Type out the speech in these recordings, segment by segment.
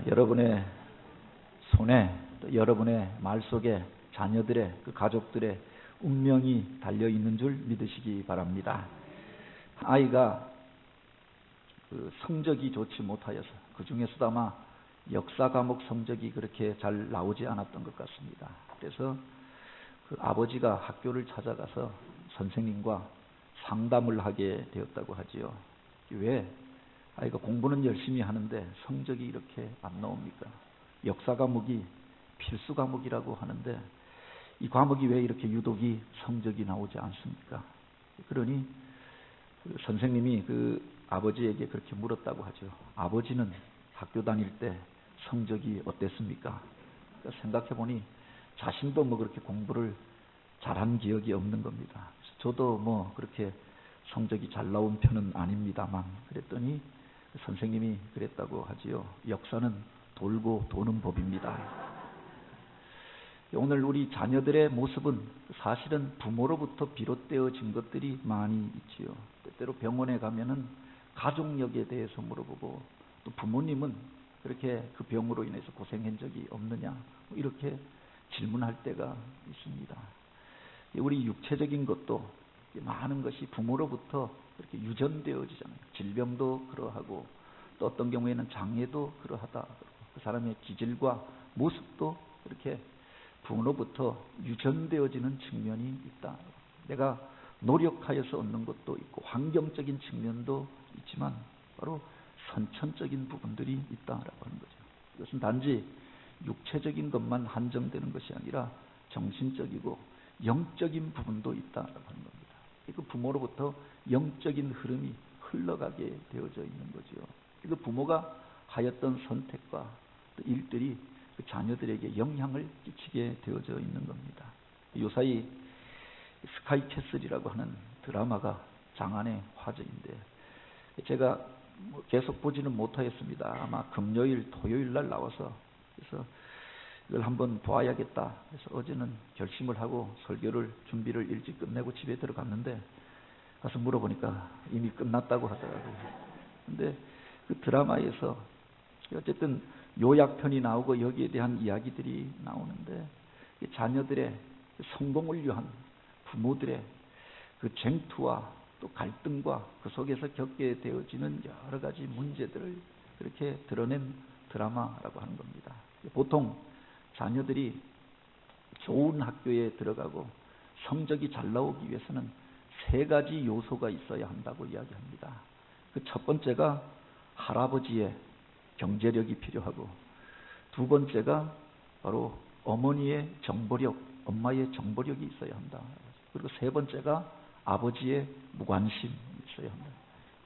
여러분의 손에 또 여러분의 말 속에 자녀들의 그 가족들의 운명이 달려 있는 줄 믿으시기 바랍니다. 아이가 그 성적이 좋지 못하여서 그 중에서도 아마 역사 과목 성적이 그렇게 잘 나오지 않았던 것 같습니다. 그래서 그 아버지가 학교를 찾아가서 선생님과 상담을 하게 되었다고 하지요. 왜 아이가 공부는 열심히 하는데 성적이 이렇게 안 나옵니까? 역사 과목이 필수 과목이라고 하는데 이 과목이 왜 이렇게 유독이 성적이 나오지 않습니까? 그러니 그 선생님이 그 아버지에게 그렇게 물었다고 하죠. 아버지는 학교 다닐 때 성적이 어땠습니까? 그러니까 생각해보니 자신도 뭐 그렇게 공부를 잘한 기억이 없는 겁니다. 저도 뭐 그렇게 성적이 잘 나온 편은 아닙니다만 그랬더니 선생님이 그랬다고 하지요. 역사는 돌고 도는 법입니다. 오늘 우리 자녀들의 모습은 사실은 부모로부터 비롯되어진 것들이 많이 있지요. 때때로 병원에 가면은 가족력에 대해서 물어보고 또 부모님은 그렇게 그 병으로 인해서 고생한 적이 없느냐 이렇게 질문할 때가 있습니다. 우리 육체적인 것도 많은 것이 부모로부터 이렇게 유전되어지잖아요. 질병도 그러하고 또 어떤 경우에는 장애도 그러하다. 그 사람의 기질과 모습도 이렇게 부모로부터 유전되어지는 측면이 있다. 내가 노력하여서 얻는 것도 있고 환경적인 측면도 있지만 바로 선천적인 부분들이 있다라고 하는 거죠. 이것은 단지 육체적인 것만 한정되는 것이 아니라 정신적이고 영적인 부분도 있다라고 하는 겁니다. 그 부모로부터 영적인 흐름이 흘러가게 되어져 있는 거죠. 그 부모가 하였던 선택과 일들이 그 자녀들에게 영향을 끼치게 되어져 있는 겁니다. 요사이 스카이캐슬이라고 하는 드라마가 장안의 화제인데 제가 계속 보지는 못하였습니다. 아마 금요일, 토요일 날 나와서 그래서 이걸 한번 봐야겠다. 그래서 어제는 결심을 하고 설교를 준비를 일찍 끝내고 집에 들어갔는데 가서 물어보니까 이미 끝났다고 하더라고요. 근데 그 드라마에서 어쨌든 요약편이 나오고 여기에 대한 이야기들이 나오는데 자녀들의 성공을 위한 부모들의 그 쟁투와 또 갈등과 그 속에서 겪게 되어지는 여러 가지 문제들을 그렇게 드러낸 드라마라고 하는 겁니다. 보통 자녀들이 좋은 학교에 들어가고 성적이 잘 나오기 위해서는 세 가지 요소가 있어야 한다고 이야기합니다. 그 첫 번째가 할아버지의 경제력이 필요하고 두 번째가 바로 어머니의 정보력, 엄마의 정보력이 있어야 한다. 그리고 세 번째가 아버지의 무관심이 있어야 한다.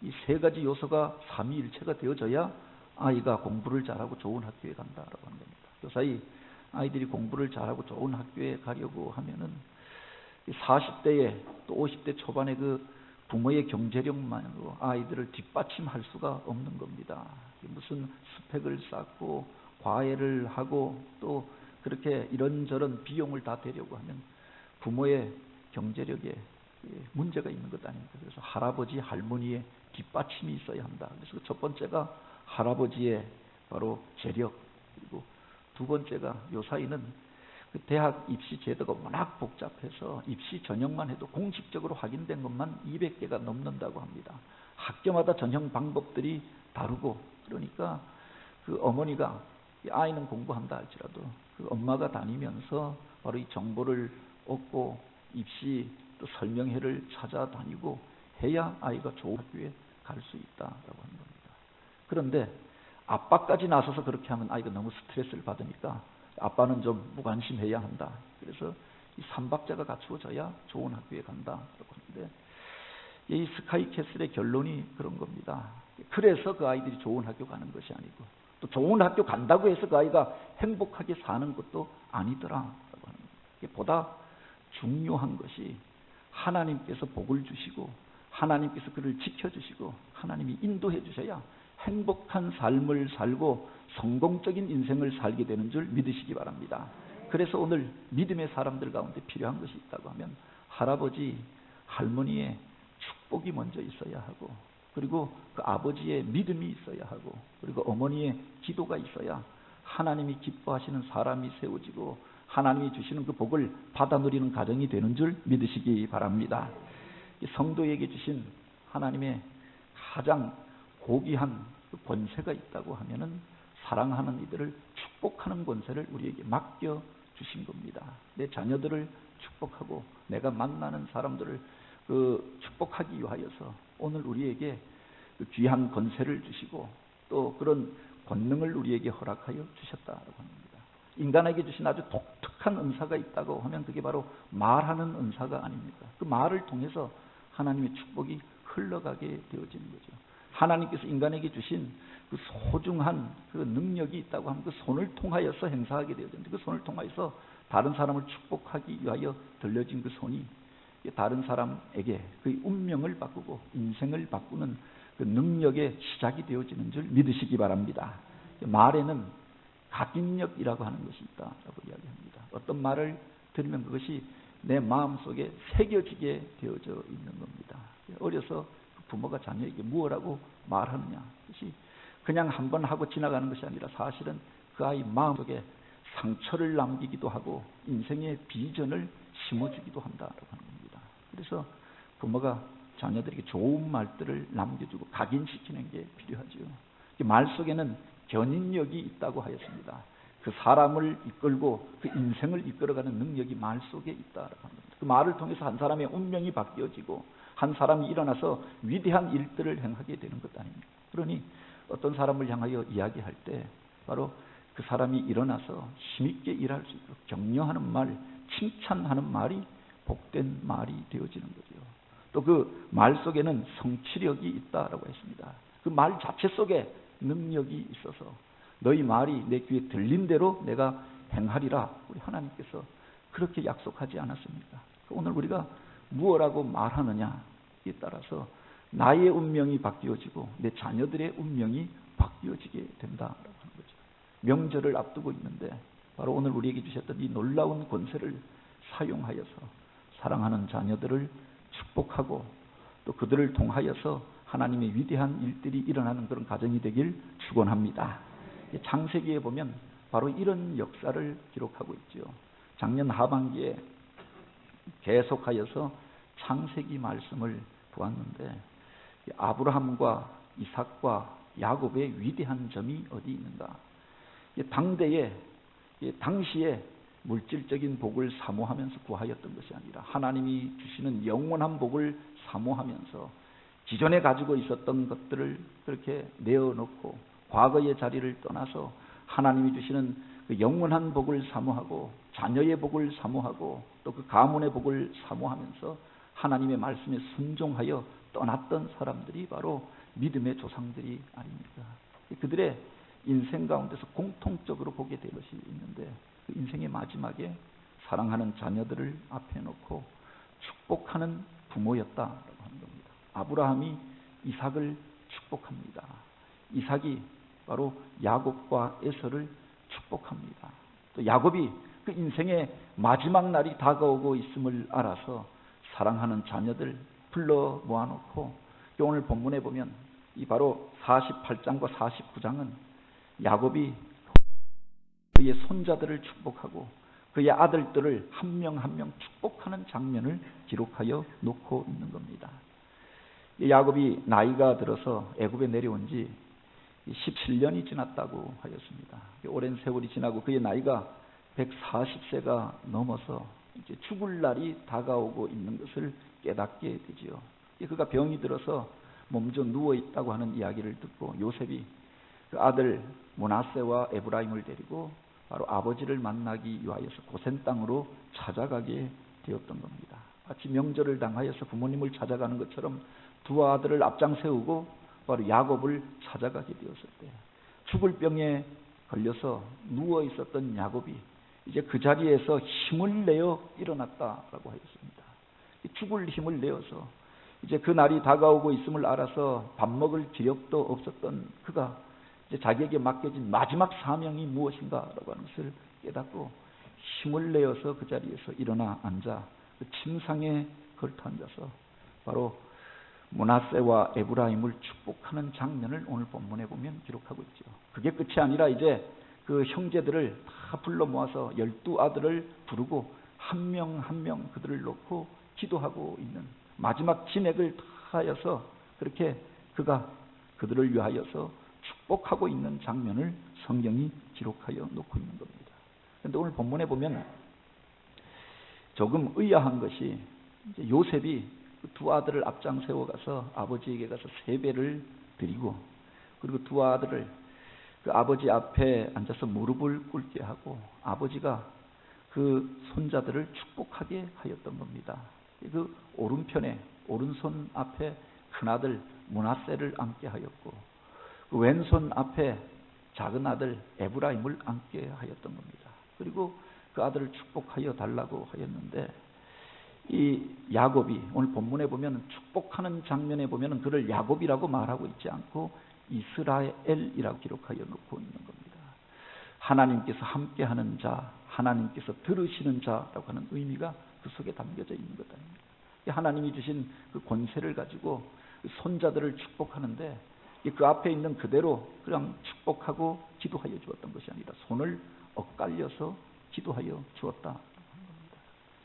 이 세 가지 요소가 삼위일체가 되어져야 아이가 공부를 잘하고 좋은 학교에 간다라고 하는 겁니다. 요사이 아이들이 공부를 잘하고 좋은 학교에 가려고 하면은 40대에 또 50대 초반에 그 부모의 경제력만으로 아이들을 뒷받침할 수가 없는 겁니다. 무슨 스펙을 쌓고 과외를 하고 또 그렇게 이런저런 비용을 다 대려고 하면 부모의 경제력에 문제가 있는 것 아닙니까? 그래서 할아버지, 할머니의 뒷받침이 있어야 한다. 그래서 첫 번째가 할아버지의 바로 재력, 그리고 두 번째가 요사이는 그 대학 입시 제도가 워낙 복잡해서 입시 전형만 해도 공식적으로 확인된 것만 200개가 넘는다고 합니다. 학교마다 전형 방법들이 다르고 그러니까 그 어머니가 아이는 공부한다 할지라도 그 엄마가 다니면서 바로 이 정보를 얻고 입시 또 설명회를 찾아다니고 해야 아이가 좋은 학교에 갈 수 있다라고 하는 겁니다. 그런데 아빠까지 나서서 그렇게 하면 아이가 너무 스트레스를 받으니까 아빠는 좀 무관심해야 한다. 그래서 이 삼박자가 갖추어져야 좋은 학교에 간다라고 하는데 이 스카이캐슬의 결론이 그런 겁니다. 그래서 그 아이들이 좋은 학교 가는 것이 아니고 또 좋은 학교 간다고 해서 그 아이가 행복하게 사는 것도 아니더라라고 하는 거예요. 보다 중요한 것이 하나님께서 복을 주시고 하나님께서 그를 지켜주시고 하나님이 인도해 주셔야 행복한 삶을 살고 성공적인 인생을 살게 되는 줄 믿으시기 바랍니다. 그래서 오늘 믿음의 사람들 가운데 필요한 것이 있다고 하면 할아버지, 할머니의 축복이 먼저 있어야 하고 그리고 그 아버지의 믿음이 있어야 하고, 그리고 어머니의 기도가 있어야 하나님이 기뻐하시는 사람이 세워지고 하나님이 주시는 그 복을 받아 누리는 가정이 되는 줄 믿으시기 바랍니다. 성도에게 주신 하나님의 가장 고귀한 그 권세가 있다고 하면은 사랑하는 이들을 축복하는 권세를 우리에게 맡겨 주신 겁니다. 내 자녀들을 축복하고 내가 만나는 사람들을 축복하기 위하여서 오늘 우리에게 그 귀한 권세를 주시고 또 그런 권능을 우리에게 허락하여 주셨다고 합니다. 인간에게 주신 아주 독특한 은사가 있다고 하면 그게 바로 말하는 은사가 아닙니까? 그 말을 통해서 하나님의 축복이 흘러가게 되어지는 거죠. 하나님께서 인간에게 주신 그 소중한 그 능력이 있다고 하면 그 손을 통하여서 행사하게 되어지는데, 그 손을 통하여서 다른 사람을 축복하기 위하여 들려진 그 손이 다른 사람에게 그 운명을 바꾸고 인생을 바꾸는 그 능력의 시작이 되어지는 줄 믿으시기 바랍니다. 말에는 각인력이라고 하는 것이 있다라고 이야기합니다. 어떤 말을 들으면 그것이 내 마음속에 새겨지게 되어져 있는 겁니다. 어려서 부모가 자녀에게 무엇라고 말하느냐, 그것이 그냥 한번 하고 지나가는 것이 아니라 사실은 그 아이 마음속에 상처를 남기기도 하고 인생의 비전을 심어주기도 한다라고 하는 겁니다. 그래서 부모가 자녀들에게 좋은 말들을 남겨주고 각인시키는 게 필요하죠. 말 속에는 견인력이 있다고 하였습니다. 그 사람을 이끌고 그 인생을 이끌어가는 능력이 말 속에 있다라고 합니다. 그 말을 통해서 한 사람의 운명이 바뀌어지고 한 사람이 일어나서 위대한 일들을 행하게 되는 것 아닙니까? 그러니 어떤 사람을 향하여 이야기할 때 바로 그 사람이 일어나서 힘있게 일할 수 있도록 격려하는 말, 칭찬하는 말이 복된 말이 되어지는 거죠. 또 그 말 속에는 성취력이 있다라고 했습니다. 그 말 자체 속에 능력이 있어서 너희 말이 내 귀에 들린 대로 내가 행하리라, 우리 하나님께서 그렇게 약속하지 않았습니까? 오늘 우리가 무엇라고 말하느냐에 따라서 나의 운명이 바뀌어지고 내 자녀들의 운명이 바뀌어지게 된다라고 하는 거죠. 명절을 앞두고 있는데 바로 오늘 우리에게 주셨던 이 놀라운 권세를 사용하여서 사랑하는 자녀들을 축복하고 또 그들을 통하여서 하나님의 위대한 일들이 일어나는 그런 가정이 되길 축원합니다. 창세기에 보면 바로 이런 역사를 기록하고 있죠. 작년 하반기에 계속하여서 창세기 말씀을 보았는데 아브라함과 이삭과 야곱의 위대한 점이 어디 있는가? 당시에 물질적인 복을 사모하면서 구하였던 것이 아니라 하나님이 주시는 영원한 복을 사모하면서 기존에 가지고 있었던 것들을 그렇게 내어놓고 과거의 자리를 떠나서 하나님이 주시는 그 영원한 복을 사모하고 자녀의 복을 사모하고 또 그 가문의 복을 사모하면서 하나님의 말씀에 순종하여 떠났던 사람들이 바로 믿음의 조상들이 아닙니까? 그들의 인생 가운데서 공통적으로 보게 될 것이 있는데 그 인생의 마지막에 사랑하는 자녀들을 앞에 놓고 축복하는 부모였다라고 하는 겁니다. 아브라함이 이삭을 축복합니다. 이삭이 바로 야곱과 에서를 축복합니다. 또 야곱이 그 인생의 마지막 날이 다가오고 있음을 알아서 사랑하는 자녀들 불러 모아놓고 오늘 본문에 보면 이 바로 48장과 49장은 야곱이 그의 손자들을 축복하고 그의 아들들을 한 명 한 명 축복하는 장면을 기록하여 놓고 있는 겁니다. 야곱이 나이가 들어서 애굽에 내려온 지 17년이 지났다고 하였습니다. 오랜 세월이 지나고 그의 나이가 140세가 넘어서 이제 죽을 날이 다가오고 있는 것을 깨닫게 되지요. 그가 병이 들어서 몸져 누워 있다고 하는 이야기를 듣고 요셉이 그 아들 므낫세와 에브라임을 데리고 바로 아버지를 만나기 위하여서 고센 땅으로 찾아가게 되었던 겁니다. 마치 명절을 당하여서 부모님을 찾아가는 것처럼 두 아들을 앞장 세우고 바로 야곱을 찾아가게 되었을 때 죽을 병에 걸려서 누워 있었던 야곱이 이제 그 자리에서 힘을 내어 일어났다라고 하였습니다. 죽을 힘을 내어서 이제 그 날이 다가오고 있음을 알아서 밥 먹을 기력도 없었던 그가 이제 자기에게 맡겨진 마지막 사명이 무엇인가라고 하는 것을 깨닫고 힘을 내어서 그 자리에서 일어나 앉아 그 침상에 걸터 앉아서 바로 므낫세와 에브라임을 축복하는 장면을 오늘 본문에 보면 기록하고 있죠. 그게 끝이 아니라 이제 그 형제들을 다 불러 모아서 12아들을 부르고 한 명 한 명 그들을 놓고 기도하고 있는, 마지막 진액을 다 하여서 그렇게 그가 그들을 위하여서 축복하고 있는 장면을 성경이 기록하여 놓고 있는 겁니다. 그런데 오늘 본문에 보면 조금 의아한 것이, 이제 요셉이 두 아들을 앞장 세워가서 아버지에게 가서 세배를 드리고, 그리고 두 아들을 그 아버지 앞에 앉아서 무릎을 꿇게 하고 아버지가 그 손자들을 축복하게 하였던 겁니다. 그 오른편에, 오른손 앞에 큰아들 므낫세를 앉게 하였고, 그 왼손 앞에 작은 아들 에브라임을 앉게 하였던 겁니다. 그리고 그 아들을 축복하여 달라고 하였는데, 이 야곱이 오늘 본문에 보면 축복하는 장면에 보면 그를 야곱이라고 말하고 있지 않고 이스라엘이라고 기록하여 놓고 있는 겁니다. 하나님께서 함께하는 자, 하나님께서 들으시는 자라고 하는 의미가 그 속에 담겨져 있는 것 아닙니까? 하나님이 주신 그 권세를 가지고 손자들을 축복하는데, 그 앞에 있는 그대로 그냥 축복하고 기도하여 주었던 것이 아니라 손을 엇갈려서 기도하여 주었다.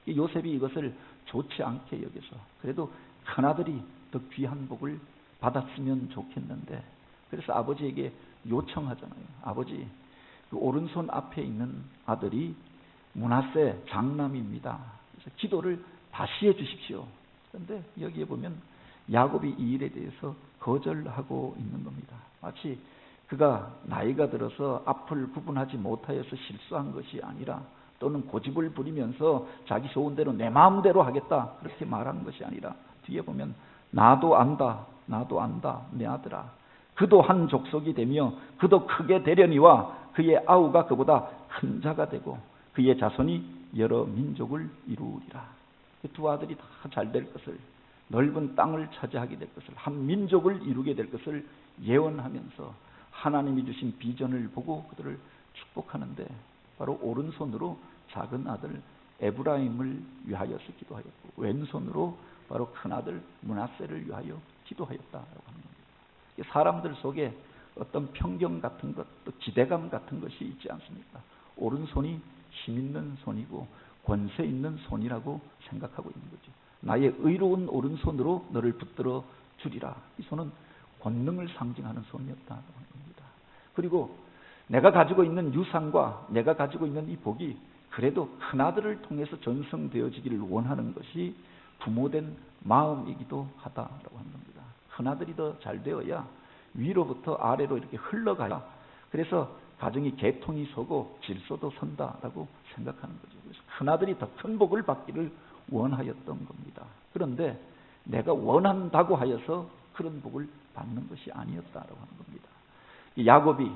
요셉이 이것을 좋지 않게 여겨서, 그래도 큰아들이 더 귀한 복을 받았으면 좋겠는데, 그래서 아버지에게 요청하잖아요. 아버지, 그 오른손 앞에 있는 아들이 므낫세 장남입니다. 그래서 기도를 다시 해 주십시오. 그런데 여기에 보면 야곱이 이 일에 대해서 거절하고 있는 겁니다. 마치 그가 나이가 들어서 앞을 구분하지 못하여서 실수한 것이 아니라, 또는 고집을 부리면서 자기 좋은 대로 내 마음대로 하겠다 그렇게 말한 것이 아니라, 뒤에 보면 나도 안다 내 아들아, 그도 한 족속이 되며 그도 크게 되려니와 그의 아우가 그보다 큰 자가 되고 그의 자손이 여러 민족을 이루리라. 두 아들이 다 잘 될 것을, 넓은 땅을 차지하게 될 것을, 한 민족을 이루게 될 것을 예언하면서 하나님이 주신 비전을 보고 그들을 축복하는데, 바로 오른손으로 작은 아들 에브라임을 위하여서 기도하였고, 왼손으로 바로 큰 아들 므낫세를 위하여 기도하였다라고 하는 겁니다. 사람들 속에 어떤 편견 같은 것, 또 기대감 같은 것이 있지 않습니까? 오른손이 힘 있는 손이고 권세 있는 손이라고 생각하고 있는 거죠. 나의 의로운 오른손으로 너를 붙들어 주리라. 이 손은 권능을 상징하는 손이었다고 하는 겁니다. 그리고 내가 가지고 있는 유산과 내가 가지고 있는 이 복이 그래도 큰아들을 통해서 전성되어지기를 원하는 것이 부모된 마음이기도 하다라고 하는 겁니다. 큰아들이 더 잘 되어야 위로부터 아래로 이렇게 흘러가야, 그래서 가정이 개통이 서고 질서도 선다라고 생각하는 거죠. 그래서 큰아들이 더 큰 복을 받기를 원하였던 겁니다. 그런데 내가 원한다고 하여서 그런 복을 받는 것이 아니었다라고 하는 겁니다. 이 야곱이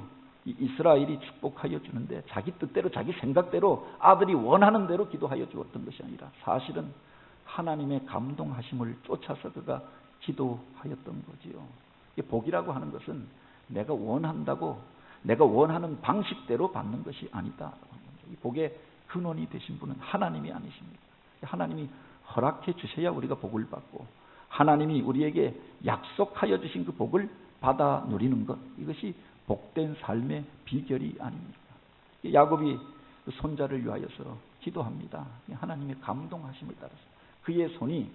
이스라엘이 축복하여 주는데 자기 뜻대로 자기 생각대로 아들이 원하는 대로 기도하여 주었던 것이 아니라, 사실은 하나님의 감동하심을 쫓아서 그가 기도하였던 거지요. 복이라고 하는 것은 내가 원한다고 내가 원하는 방식대로 받는 것이 아니다. 이 복의 근원이 되신 분은 하나님이 아니십니까? 하나님이 허락해 주셔야 우리가 복을 받고, 하나님이 우리에게 약속하여 주신 그 복을 받아 누리는 것, 이것이 복된 삶의 비결이 아닙니까? 야곱이 그 손자를 위하여서 기도합니다. 하나님의 감동하심을 따라서 그의 손이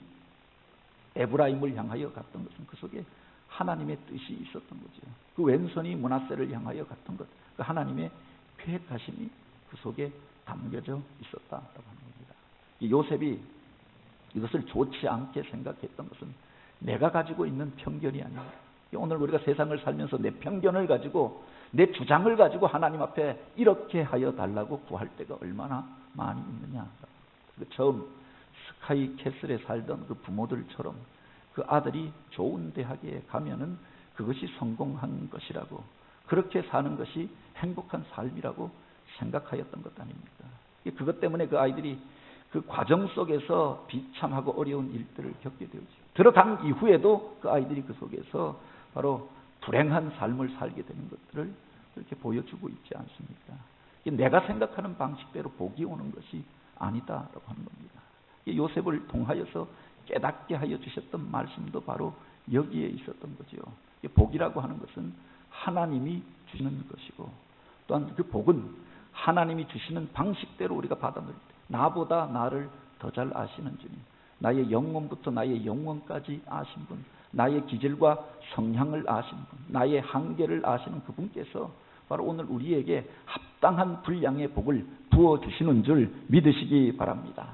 에브라임을 향하여 갔던 것은 그 속에 하나님의 뜻이 있었던 거죠. 그 왼손이 므낫세를 향하여 갔던 것, 그 하나님의 계획하심이 그 속에 담겨져 있었다라고 하는 겁니다. 요셉이 이것을 좋지 않게 생각했던 것은 내가 가지고 있는 편견이 아니에요. 오늘 우리가 세상을 살면서 내 편견을 가지고, 내 주장을 가지고 하나님 앞에 이렇게 하여 달라고 구할 때가 얼마나 많이 있느냐. 처음 스카이 캐슬에 살던 그 부모들처럼 그 아들이 좋은 대학에 가면은 그것이 성공한 것이라고, 그렇게 사는 것이 행복한 삶이라고 생각하였던 것 아닙니까? 그것 때문에 그 아이들이 그 과정 속에서 비참하고 어려운 일들을 겪게 되었죠. 들어간 이후에도 그 아이들이 그 속에서 바로 불행한 삶을 살게 되는 것들을 그렇게 보여주고 있지 않습니까? 내가 생각하는 방식대로 복이 오는 것이 아니다라고 하는 겁니다. 요셉을 통하여서 깨닫게 하여 주셨던 말씀도 바로 여기에 있었던 거죠. 복이라고 하는 것은 하나님이 주시는 것이고, 또한 그 복은 하나님이 주시는 방식대로 우리가 받아들일 때 나보다 나를 더 잘 아시는 주님, 나의 영혼부터 나의 영혼까지 아신 분, 나의 기질과 성향을 아신 분, 나의 한계를 아시는 그분께서 바로 오늘 우리에게 합당한 분량의 복을 부어주시는 줄 믿으시기 바랍니다.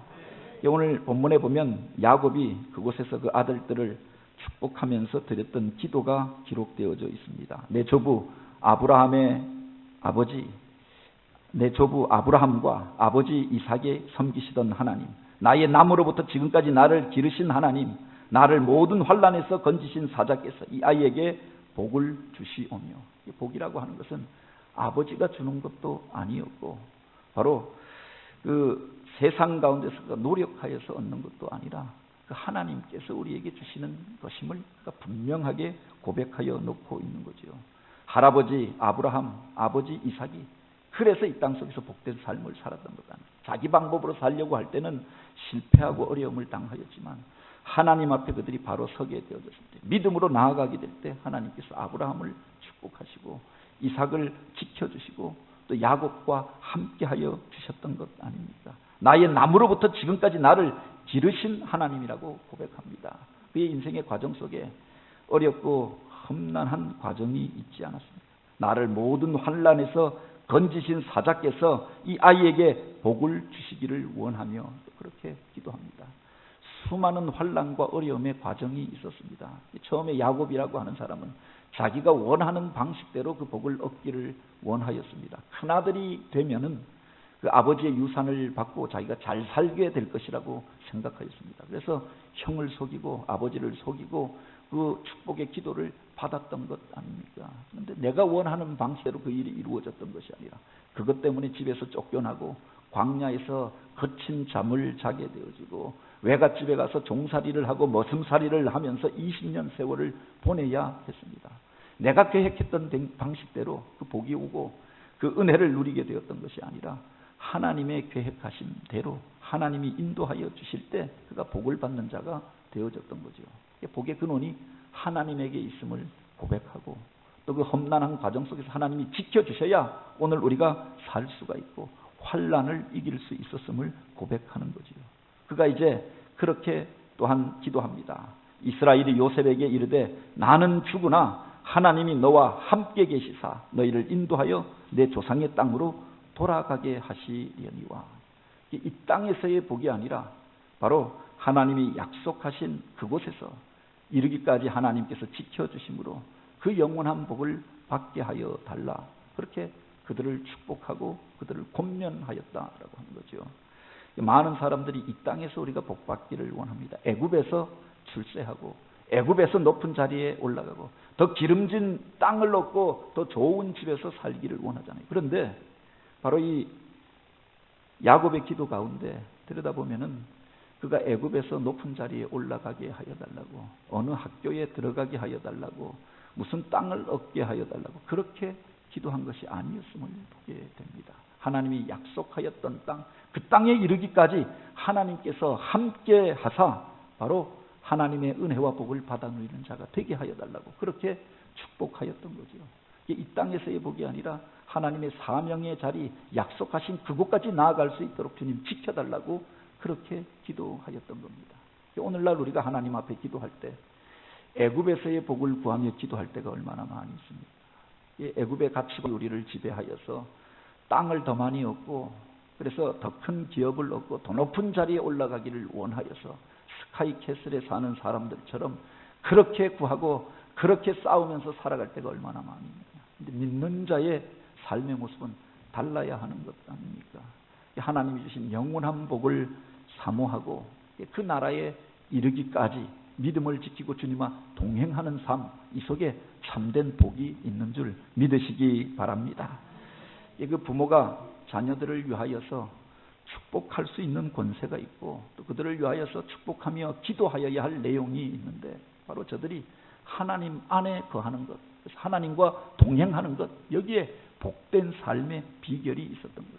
오늘 본문에 보면 야곱이 그곳에서 그 아들들을 축복하면서 드렸던 기도가 기록되어져 있습니다. 내 조부 아브라함의 아버지, 내 조부 아브라함과 아버지 이삭에 섬기시던 하나님, 나의 남으로부터 지금까지 나를 기르신 하나님, 나를 모든 환난에서 건지신 사자께서 이 아이에게 복을 주시오며, 이 복이라고 하는 것은 아버지가 주는 것도 아니었고, 바로 그 세상 가운데서 노력하여서 얻는 것도 아니라 그 하나님께서 우리에게 주시는 것임을 분명하게 고백하여 놓고 있는 거죠. 할아버지 아브라함, 아버지 이삭이 그래서 이 땅 속에서 복된 삶을 살았던 것 아니에요. 자기 방법으로 살려고 할 때는 실패하고 어려움을 당하였지만 하나님 앞에 그들이 바로 서게 되어졌을 때, 믿음으로 나아가게 될 때 하나님께서 아브라함을 축복하시고 이삭을 지켜주시고 또 야곱과 함께하여 주셨던 것 아닙니까? 나의 남으로부터 지금까지 나를 기르신 하나님이라고 고백합니다. 그의 인생의 과정 속에 어렵고 험난한 과정이 있지 않았습니다. 나를 모든 환난에서 건지신 사자께서 이 아이에게 복을 주시기를 원하며 그렇게 기도합니다. 수많은 환난과 어려움의 과정이 있었습니다. 처음에 야곱이라고 하는 사람은 자기가 원하는 방식대로 그 복을 얻기를 원하였습니다. 큰아들이 되면은 그 아버지의 유산을 받고 자기가 잘 살게 될 것이라고 생각하였습니다. 그래서 형을 속이고 아버지를 속이고 그 축복의 기도를 받았던 것 아닙니까? 그런데 내가 원하는 방식대로 그 일이 이루어졌던 것이 아니라 그것 때문에 집에서 쫓겨나고 광야에서 거친 잠을 자게 되어지고 외갓집에 가서 종살이를 하고 머슴살이를 하면서 20년 세월을 보내야 했습니다. 내가 계획했던 방식대로 그 복이 오고 그 은혜를 누리게 되었던 것이 아니라 하나님의 계획하신 대로 하나님이 인도하여 주실 때 그가 복을 받는 자가 되어졌던 거죠. 복의 근원이 하나님에게 있음을 고백하고 또 그 험난한 과정 속에서 하나님이 지켜주셔야 오늘 우리가 살 수가 있고 환난을 이길 수 있었음을 고백하는 거지요. 그가 이제 그렇게 또한 기도합니다. 이스라엘이 요셉에게 이르되 나는 죽으나 하나님이 너와 함께 계시사 너희를 인도하여 내 조상의 땅으로 돌아가게 하시려니와. 이 땅에서의 복이 아니라 바로 하나님이 약속하신 그곳에서 이르기까지 하나님께서 지켜주심으로 그 영원한 복을 받게 하여 달라. 그렇게 그들을 축복하고 그들을 권면하였다라고 하는 거죠. 많은 사람들이 이 땅에서 우리가 복 받기를 원합니다. 애굽에서 출세하고 애굽에서 높은 자리에 올라가고 더 기름진 땅을 얻고 더 좋은 집에서 살기를 원하잖아요. 그런데 바로 이 야곱의 기도 가운데 들여다보면은 그가 애굽에서 높은 자리에 올라가게 하여 달라고, 어느 학교에 들어가게 하여 달라고, 무슨 땅을 얻게 하여 달라고 그렇게 기도한 것이 아니었음을 보게 됩니다. 하나님이 약속하였던 땅, 그 땅에 이르기까지 하나님께서 함께 하사 바로 하나님의 은혜와 복을 받아 누리는 자가 되게 하여 달라고 그렇게 축복하였던 거죠. 이 땅에서의 복이 아니라 하나님의 사명의 자리, 약속하신 그곳까지 나아갈 수 있도록 주님 지켜달라고 그렇게 기도하였던 겁니다. 오늘날 우리가 하나님 앞에 기도할 때 애굽에서의 복을 구하며 기도할 때가 얼마나 많이 있습니까? 애굽의 가치가 우리를 지배하여서 땅을 더 많이 얻고 그래서 더 큰 기업을 얻고 더 높은 자리에 올라가기를 원하여서 스카이캐슬에 사는 사람들처럼 그렇게 구하고 그렇게 싸우면서 살아갈 때가 얼마나 많이 있느냐. 근데 믿는 자의 삶의 모습은 달라야 하는 것 아닙니까? 하나님이 주신 영원한 복을 사모하고 그 나라에 이르기까지 믿음을 지키고 주님과 동행하는 삶, 이 속에 참된 복이 있는 줄 믿으시기 바랍니다. 그 부모가 자녀들을 위하여서 축복할 수 있는 권세가 있고 또 그들을 위하여서 축복하며 기도하여야 할 내용이 있는데 바로 저들이 하나님 안에 거하는 것, 하나님과 동행하는 것, 여기에 복된 삶의 비결이 있었던 거죠.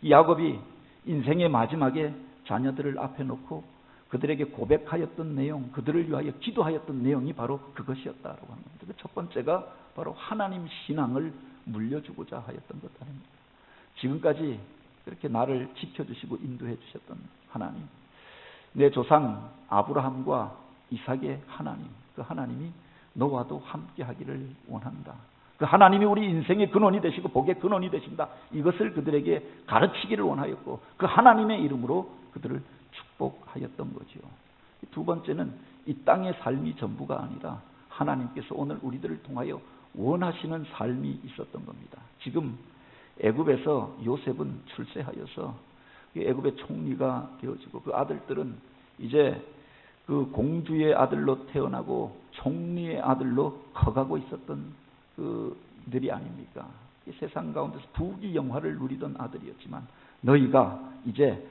이 야곱이 인생의 마지막에 자녀들을 앞에 놓고 그들에게 고백하였던 내용, 그들을 위하여 기도하였던 내용이 바로 그것이었다라고 합니다. 그 첫 번째가 바로 하나님 신앙을 물려주고자 하였던 것 아닙니까? 지금까지 그렇게 나를 지켜주시고 인도해 주셨던 하나님, 내 조상 아브라함과 이삭의 하나님, 그 하나님이 너와도 함께 하기를 원한다. 그 하나님이 우리 인생의 근원이 되시고 복의 근원이 되신다. 이것을 그들에게 가르치기를 원하였고 그 하나님의 이름으로 그들을 축복하였던 거지요. 두 번째는 이 땅의 삶이 전부가 아니라 하나님께서 오늘 우리들을 통하여 원하시는 삶이 있었던 겁니다. 지금 애굽에서 요셉은 출세하여서 애굽의 총리가 되어지고 그 아들들은 이제 그 공주의 아들로 태어나고 총리의 아들로 커가고 있었던 그들이 아닙니까? 이 세상 가운데서 부귀영화를 누리던 아들이었지만 너희가 이제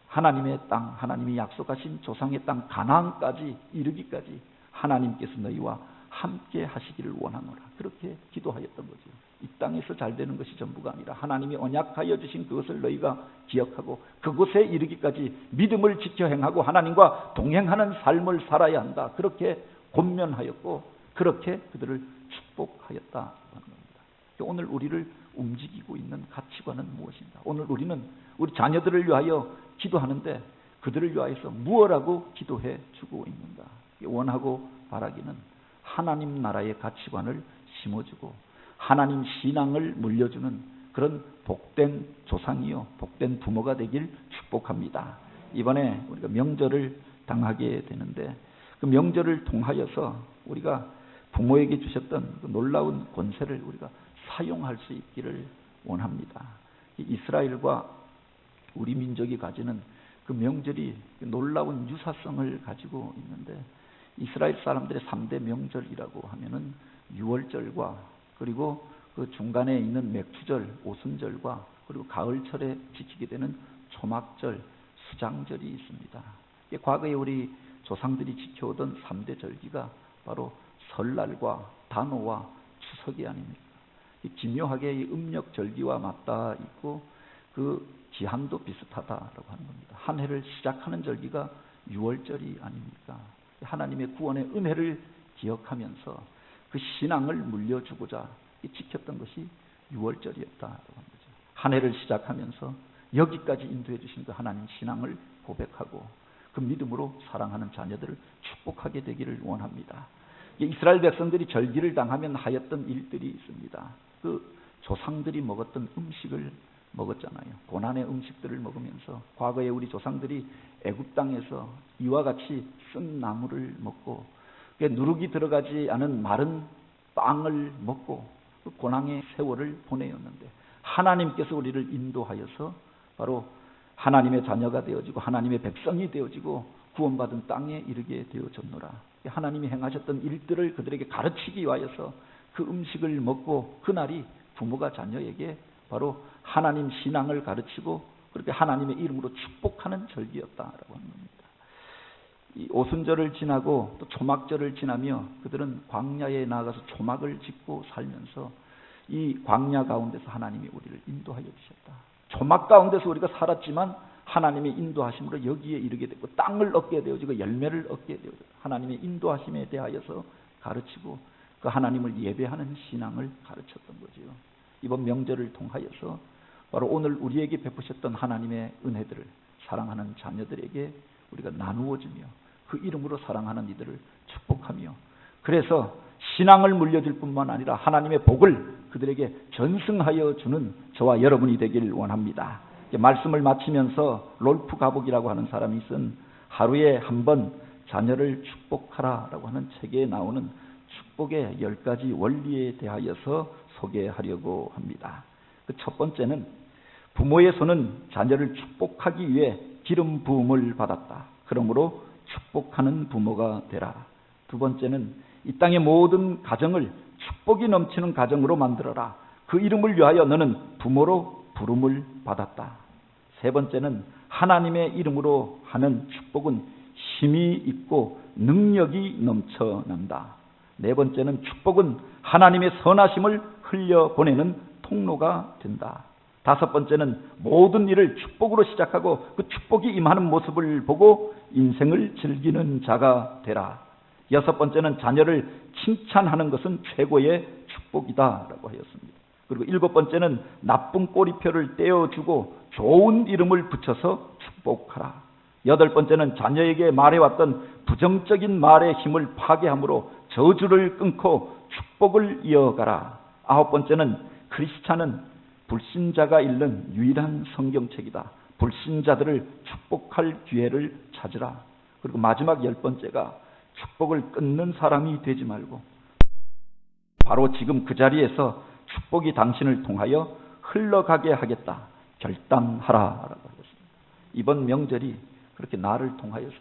하나님의 땅, 하나님이 약속하신 조상의 땅 가나안까지 이르기까지 하나님께서 너희와 함께 하시기를 원하노라. 그렇게 기도하였던 거죠. 이 땅에서 잘 되는 것이 전부가 아니라 하나님이 언약하여 주신 그것을 너희가 기억하고 그곳에 이르기까지 믿음을 지켜 행하고 하나님과 동행하는 삶을 살아야 한다. 그렇게 권면하였고 그렇게 그들을 축복하였다는 겁니다. 오늘 우리를 움직이고 있는 가치관은 무엇인가? 오늘 우리는 우리 자녀들을 위하여 기도하는데 그들을 위하여서 무엇라고 기도해 주고 있는가? 원하고 바라기는 하나님 나라의 가치관을 심어주고 하나님 신앙을 물려주는 그런 복된 조상이요 복된 부모가 되길 축복합니다. 이번에 우리가 명절을 당하게 되는데 그 명절을 통하여서 우리가 부모에게 주셨던 그 놀라운 권세를 우리가 사용할 수 있기를 원합니다. 이스라엘과 우리 민족이 가지는 그 명절이 놀라운 유사성을 가지고 있는데 이스라엘 사람들의 3대 명절이라고 하면은 유월절과 그리고 그 중간에 있는 맥추절, 오순절과 그리고 가을철에 지키게 되는 초막절, 수장절이 있습니다. 과거에 우리 조상들이 지켜오던 3대 절기가 바로 설날과 단오와 추석이 아닙니까? 기묘하게 이 음력 절기와 맞닿아 있고 그 기한도 비슷하다라고 하는 겁니다. 한 해를 시작하는 절기가 유월절이 아닙니까? 하나님의 구원의 은혜를 기억하면서 그 신앙을 물려주고자 지켰던 것이 유월절이었다라고 하는 거죠. 한 해를 시작하면서 여기까지 인도해 주신 그 하나님 신앙을 고백하고 그 믿음으로 사랑하는 자녀들을 축복하게 되기를 원합니다. 이스라엘 백성들이 절기를 당하면 하였던 일들이 있습니다. 그 조상들이 먹었던 음식을 먹었잖아요. 고난의 음식들을 먹으면서 과거에 우리 조상들이 애굽 땅에서 이와 같이 쓴 나무를 먹고 누룩이 들어가지 않은 마른 빵을 먹고 그 고난의 세월을 보내었는데 하나님께서 우리를 인도하여서 바로 하나님의 자녀가 되어지고 하나님의 백성이 되어지고 구원받은 땅에 이르게 되어졌노라. 하나님이 행하셨던 일들을 그들에게 가르치기 위하여서 그 음식을 먹고 그날이 부모가 자녀에게 바로 하나님 신앙을 가르치고 그렇게 하나님의 이름으로 축복하는 절기였다라고 하는 겁니다. 이 오순절을 지나고 또 초막절을 지나며 그들은 광야에 나아가서 초막을 짓고 살면서 이 광야 가운데서 하나님이 우리를 인도하여 주셨다. 초막 가운데서 우리가 살았지만 하나님의 인도하심으로 여기에 이르게 되고 땅을 얻게 되어지고 열매를 얻게 되어지고 하나님의 인도하심에 대하여서 가르치고 그 하나님을 예배하는 신앙을 가르쳤던 거지요. 이번 명절을 통하여서 바로 오늘 우리에게 베푸셨던 하나님의 은혜들을 사랑하는 자녀들에게 우리가 나누어주며 그 이름으로 사랑하는 이들을 축복하며 그래서 신앙을 물려줄 뿐만 아니라 하나님의 복을 그들에게 전승하여 주는 저와 여러분이 되길 원합니다. 말씀을 마치면서 롤프 가복이라고 하는 사람이 쓴 하루에 한 번 자녀를 축복하라라고 하는 책에 나오는 축복의 10가지 원리에 대하여서 소개하려고 합니다. 그 첫 번째는 부모의 손은 자녀를 축복하기 위해 기름 부음을 받았다. 그러므로 축복하는 부모가 되라. 두 번째는 이 땅의 모든 가정을 축복이 넘치는 가정으로 만들어라. 그 이름을 위하여 너는 부모로 부름을 받았다. 세 번째는 하나님의 이름으로 하는 축복은 힘이 있고 능력이 넘쳐난다. 네 번째는 축복은 하나님의 선하심을 흘려보내는 통로가 된다. 다섯 번째는 모든 일을 축복으로 시작하고 그 축복이 임하는 모습을 보고 인생을 즐기는 자가 되라. 여섯 번째는 자녀를 칭찬하는 것은 최고의 축복이다라고 하였습니다. 그리고 일곱 번째는 나쁜 꼬리표를 떼어주고 좋은 이름을 붙여서 축복하라. 여덟 번째는 자녀에게 말해왔던 부정적인 말의 힘을 파괴함으로 저주를 끊고 축복을 이어가라. 아홉 번째는 크리스찬은 불신자가 읽는 유일한 성경책이다. 불신자들을 축복할 기회를 찾으라. 그리고 마지막 열 번째가 축복을 끊는 사람이 되지 말고 바로 지금 그 자리에서 축복이 당신을 통하여 흘러가게 하겠다. 결단하라라고 하셨습니다. 이번 명절이 그렇게 나를 통하여서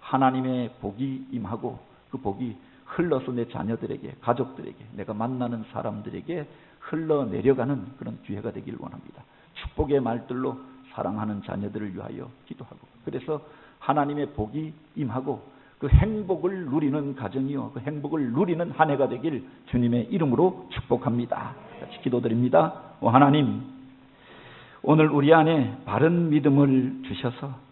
하나님의 복이 임하고 그 복이 흘러서 내 자녀들에게, 가족들에게, 내가 만나는 사람들에게 흘러내려가는 그런 기회가 되길 원합니다. 축복의 말들로 사랑하는 자녀들을 위하여 기도하고, 그래서 하나님의 복이 임하고 그 행복을 누리는 가정이요, 그 행복을 누리는 한 해가 되길 주님의 이름으로 축복합니다. 같이 기도드립니다. 하나님, 오늘 우리 안에 바른 믿음을 주셔서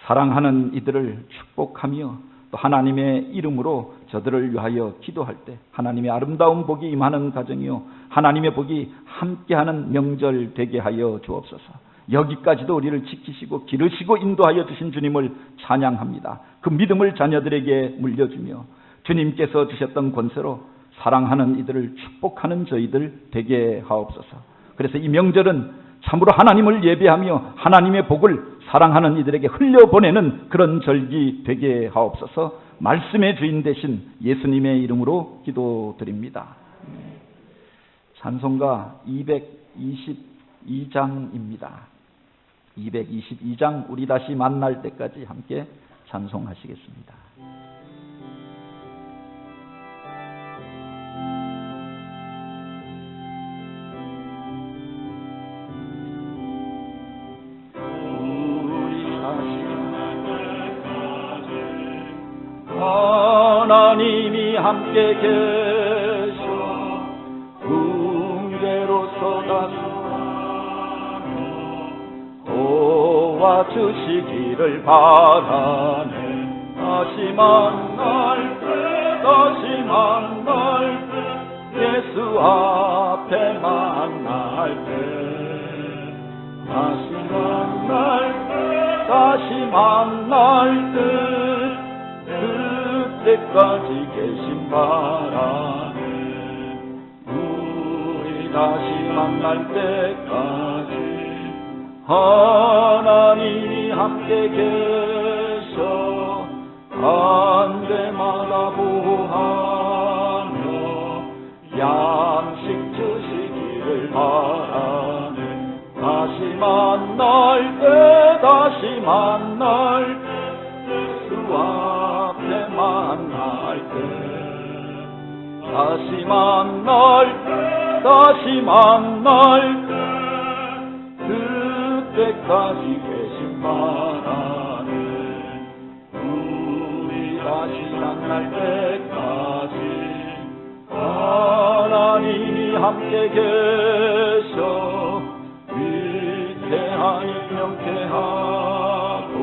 사랑하는 이들을 축복하며 또 하나님의 이름으로 저들을 위하여 기도할 때 하나님의 아름다운 복이 임하는 가정이요, 하나님의 복이 함께하는 명절 되게 하여 주옵소서. 여기까지도 우리를 지키시고 기르시고 인도하여 주신 주님을 찬양합니다. 그 믿음을 자녀들에게 물려주며 주님께서 주셨던 권세로 사랑하는 이들을 축복하는 저희들 되게 하옵소서. 그래서 이 명절은 참으로 하나님을 예배하며 하나님의 복을 사랑하는 이들에게 흘려보내는 그런 절기 되게 하옵소서. 말씀의 주인 되신 예수님의 이름으로 기도드립니다. 찬송가 222장입니다. 222장 우리 다시 만날 때까지 함께 찬송하시겠습니다. 하나님이 함께 계셔 붕괴로 쏟아서 도와주시기를 바라네. 다시 만날 때 예수 앞에 만날 때 다시 만날 때 그때까지 계신 바라네. 우리 다시 만날 때까지 하나님이 함께 계셔 한 때마다 보호하며 양식 주시기를 바라네. 다시 만날 때 주 앞에 만날 때 다시 만날 때 그때까지 계신 바라네. 우리 다시 만날 때까지 하나님이 함께 계셔 위태하니 명쾌하고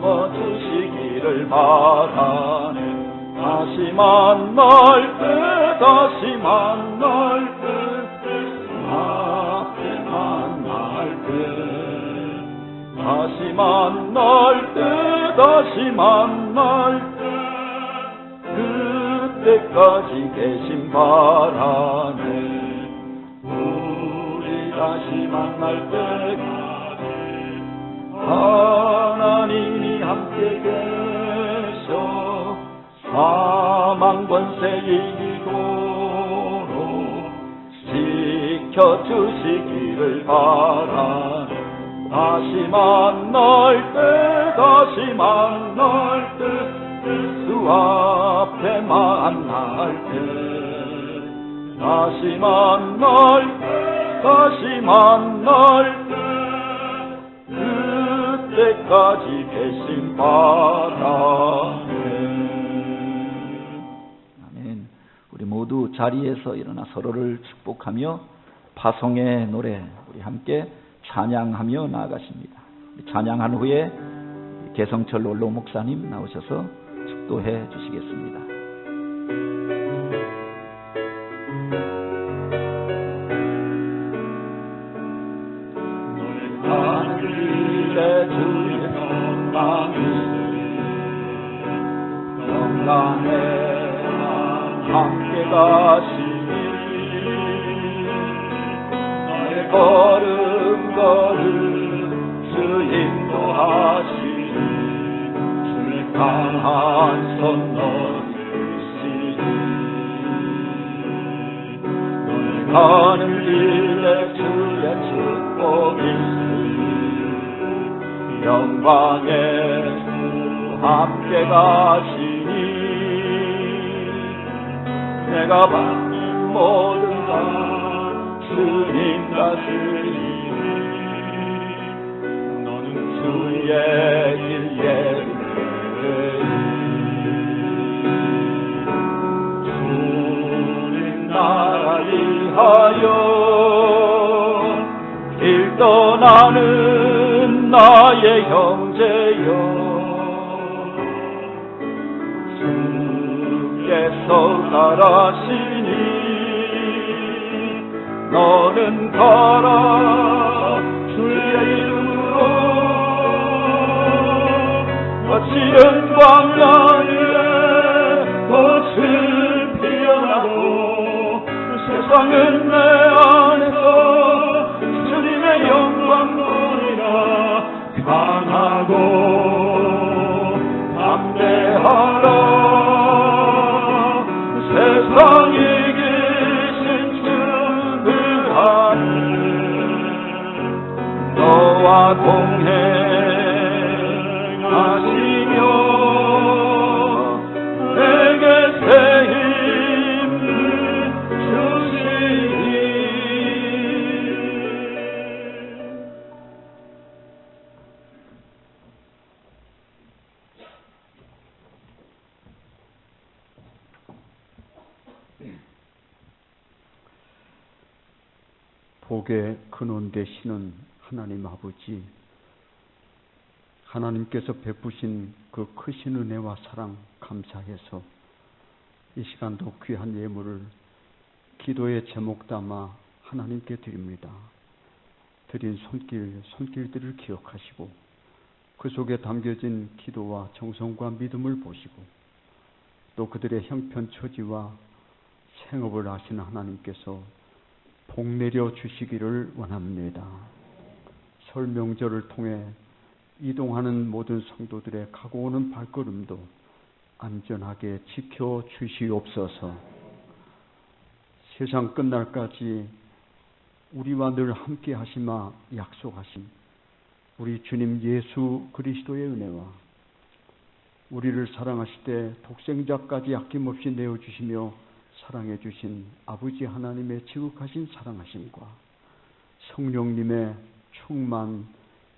부어주시기를 바라네. 다시 만날 때 앞에 만날 때 다시 만날 때 그때까지 계신 바라네. 우리 다시 만날 때까지 하나님이 함께 계셔 사망 권세 이기도록 지켜주시기를 바라네. 다시 만날 때 주 앞에 만날 때 다시 만날 때 그때까지 계신 바라네. 아멘. 우리 모두 자리에서 일어나 서로를 축복하며 파송의 노래 우리 함께 찬양하며 나아가십니다. 찬양한 후에 개성철 원로 목사님 나오셔서 축도해 주시겠습니다. 너의 가는 길에 주의 평강 있으리 평강에 함께 가시니 나의 걸음 주 인도하시니 주의 강한 손 너으시니 너의 가는 길에 주의 축복 있으니 영광의 주 함께 가시니 내가 받는 모든 것 주님 다스리니 주의 길 예배하리 주님 나라 위하여 길 떠나는 나의 형제여 주께서 가라시니 너는 가라 주의 이름으로 거칠은 광야에 꽃을 피어나고 세상은 내 안에서 주님의 영광 보리라 강하고 담대하라 세상 이기신 주를 아는 너와 하시며 내게 새 힘을 주시니 복의 근원 되시는 하나님 아버지, 하나님께서 베푸신 그 크신 은혜와 사랑 감사해서 이 시간도 귀한 예물을 기도의 제목 담아 하나님께 드립니다. 드린 손길들을 기억하시고 그 속에 담겨진 기도와 정성과 믿음을 보시고 또 그들의 형편처지와 생업을 아시는 하나님께서 복 내려 주시기를 원합니다. 설 명절을 통해 이동하는 모든 성도들의 가고 오는 발걸음도 안전하게 지켜 주시옵소서. 세상 끝날까지 우리와 늘 함께 하시마 약속하신 우리 주님 예수 그리스도의 은혜와 우리를 사랑하실 때 독생자까지 아낌없이 내어주시며 사랑해 주신 아버지 하나님의 지극하신 사랑하심과 성령님의 충만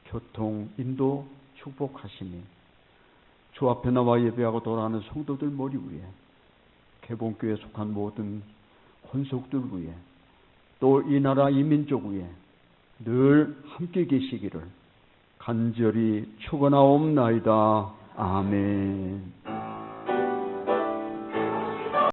교통, 인도, 축복하시니 주 앞에 나와 예배하고 돌아가는 성도들 머리 위에 개봉교회에 속한 모든 권속들 위에 또 이 나라 이 민족 위에 늘 함께 계시기를 간절히 축원하옵나이다. 아멘.